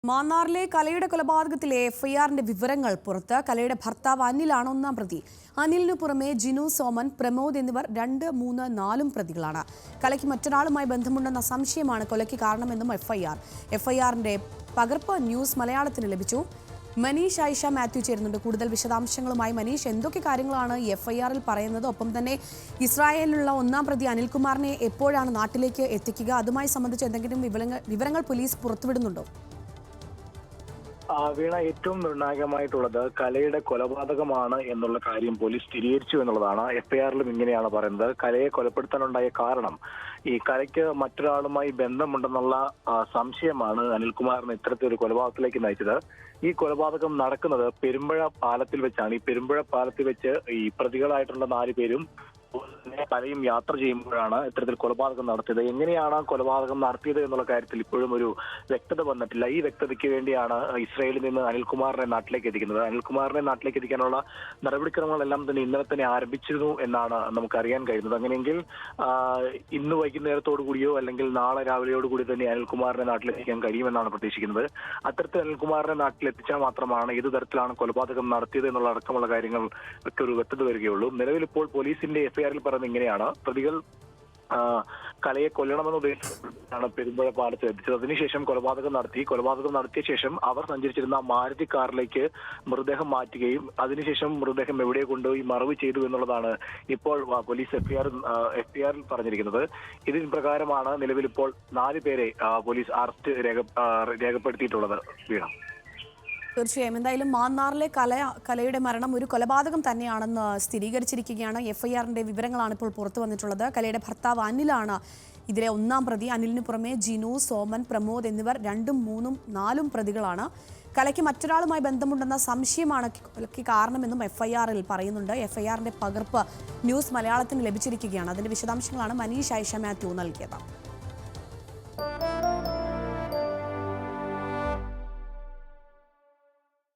മാന്നാറിലെ കലയുടെ കൊലപാതകത്തിലെ എഫ്ഐആറിന്റെ വിവരങ്ങൾ പുറത്ത്. കലയുടെ ഭർത്താവ് അനിലാണ് ഒന്നാം പ്രതി. അനിലിനു പുറമെ ജിനു, സോമൻ, പ്രമോദ് എന്നിവർ 2, 3, 4 പ്രതികളാണ്. കലയ്ക്ക് മറ്റൊരാളുമായി ബന്ധമുണ്ടെന്ന സംശയമാണ് കൊലയ്ക്ക് കാരണമെന്നും എഫ്ഐആറിന്റെ പകർപ്പ് ന്യൂസ് മലയാളത്തിന് ലഭിച്ചു. മനീഷ് ആയിഷ മാത്യു ചേരുന്നുണ്ട് കൂടുതൽ വിശദാംശങ്ങളുമായി. മനീഷ്, എന്തൊക്കെ കാര്യങ്ങളാണ് ഈ എഫ്ഐആറിൽ പറയുന്നത്? ഒപ്പം തന്നെ ഇസ്രായേലിലുള്ള ഒന്നാം പ്രതി അനിൽകുമാറിനെ എപ്പോഴാണ് നാട്ടിലേക്ക് എത്തിക്കുക? അതുമായി സംബന്ധിച്ച് എന്തെങ്കിലും വിവരങ്ങൾ പോലീസ് പുറത്തുവിടുന്നുണ്ടോ? വീണ, ഏറ്റവും നിർണായകമായിട്ടുള്ളത് കലയുടെ കൊലപാതകമാണ് എന്നുള്ള കാര്യം പോലീസ് സ്ഥിരീകരിച്ചു എന്നുള്ളതാണ്. എഫ്ഐആറിലും ഇങ്ങനെയാണ് പറയുന്നത്. കലയെ കൊലപ്പെടുത്താനുണ്ടായ കാരണം ഈ കലയ്ക്ക് മറ്റൊരാളുമായി ബന്ധമുണ്ടെന്നുള്ള സംശയമാണ് അനിൽകുമാറിനെ ഇത്തരത്തിലൊരു കൊലപാതകത്തിലേക്ക് നയിച്ചത്. ഈ കൊലപാതകം നടക്കുന്നത് പെരുമ്പഴ പാലത്തിൽ വെച്ചാണ്. ഈ പെരുമ്പഴ പാലത്തിൽ വെച്ച് ഈ പ്രതികളായിട്ടുള്ള 4 പേരും കലയും യാത്ര ചെയ്യുമ്പോഴാണ് ഇത്തരത്തിൽ കൊലപാതകം നടത്തിയത്. എങ്ങനെയാണ് കൊലപാതകം നടത്തിയത് എന്നുള്ള കാര്യത്തിൽ ഇപ്പോഴും ഒരു വ്യക്തത വന്നിട്ടില്ല. ഈ വ്യക്തതയ്ക്ക് വേണ്ടിയാണ് ഇസ്രായേലിൽ നിന്ന് അനിൽകുമാറിനെ നാട്ടിലേക്ക് എത്തിക്കുന്നത്. അനിൽകുമാറിനെ നാട്ടിലേക്ക് എത്തിക്കാനുള്ള നടപടിക്രമങ്ങളെല്ലാം തന്നെ ഇന്നലെ തന്നെ ആരംഭിച്ചിരുന്നു എന്നാണ് നമുക്ക് അറിയാൻ കഴിയുന്നത്. അങ്ങനെയെങ്കിൽ ഇന്ന് വൈകുന്നേരത്തോടു കൂടിയോ അല്ലെങ്കിൽ നാളെ രാവിലെയോടുകൂടി തന്നെ അനിൽകുമാറിനെ നാട്ടിലെത്തിക്കാൻ കഴിയുമെന്നാണ് പ്രതീക്ഷിക്കുന്നത്. അത്തരത്തിൽ അനിൽകുമാറിനെ നാട്ടിലെത്തിച്ചാൽ മാത്രമാണ് ഏത് തരത്തിലാണ് കൊലപാതകം നടത്തിയത് എന്നുള്ള അടക്കമുള്ള കാര്യങ്ങൾ ഒക്കെ ഒരു വ്യക്തത വരികയുള്ളൂ. നിലവിൽ ഇപ്പോൾ പോലീസിന്റെ എഫ്ഐആറിൽ പറയുന്നത് ഇങ്ങനെയാണ്: പ്രതികൾ കലയെ കൊല്ലണമെന്ന് ഉദ്ദേശിച്ചാണ് പെരുമ്പഴ പാലത്ത് എത്തിച്ചത്. അതിനുശേഷം കൊലപാതകം നടത്തിയ ശേഷം അവർ സഞ്ചരിച്ചിരുന്ന മാരുതി കാറിലേക്ക് മൃതദേഹം മാറ്റുകയും അതിനുശേഷം മൃതദേഹം എവിടെ കൊണ്ടുപോയി മറവ് ചെയ്തു എന്നുള്ളതാണ് ഇപ്പോൾ പോലീസ് എഫ്ഐആറിൽ പറഞ്ഞിരിക്കുന്നത്. ഇതിന് പ്രകാരമാണ് നിലവിൽ ഇപ്പോൾ 4 പേരെ പോലീസ് അറസ്റ്റ് രേഖപ്പെടുത്തിയിട്ടുള്ളത്. വീണ, തീർച്ചയായും എന്തായാലും മാന്നാറിലെ കലയുടെ മരണം ഒരു കൊലപാതകം തന്നെയാണെന്ന് സ്ഥിരീകരിച്ചിരിക്കുകയാണ്. എഫ്ഐആറിന്റെ വിവരങ്ങളാണ് ഇപ്പോൾ പുറത്തു വന്നിട്ടുള്ളത്. കലയുടെ ഭർത്താവ് അനിലാണ് ഇതിലെ ഒന്നാം പ്രതി. അനിലിന് പുറമെ ജിനു, സോമൻ, പ്രമോദ് എന്നിവർ 2, 3, 4 പ്രതികളാണ്. കലയ്ക്ക് മറ്റൊരാളുമായി ബന്ധമുണ്ടെന്ന സംശയമാണ് കൊലയ്ക്ക് കാരണമെന്നും എഫ്ഐആറിൽ പറയുന്നുണ്ട്. എഫ്ഐആറിന്റെ പകർപ്പ് ന്യൂസ് മലയാളത്തിന് ലഭിച്ചിരിക്കുകയാണ്. അതിന്റെ വിശദാംശങ്ങളാണ് മനീഷ് ആയിഷ മാത്യു നൽകിയത്.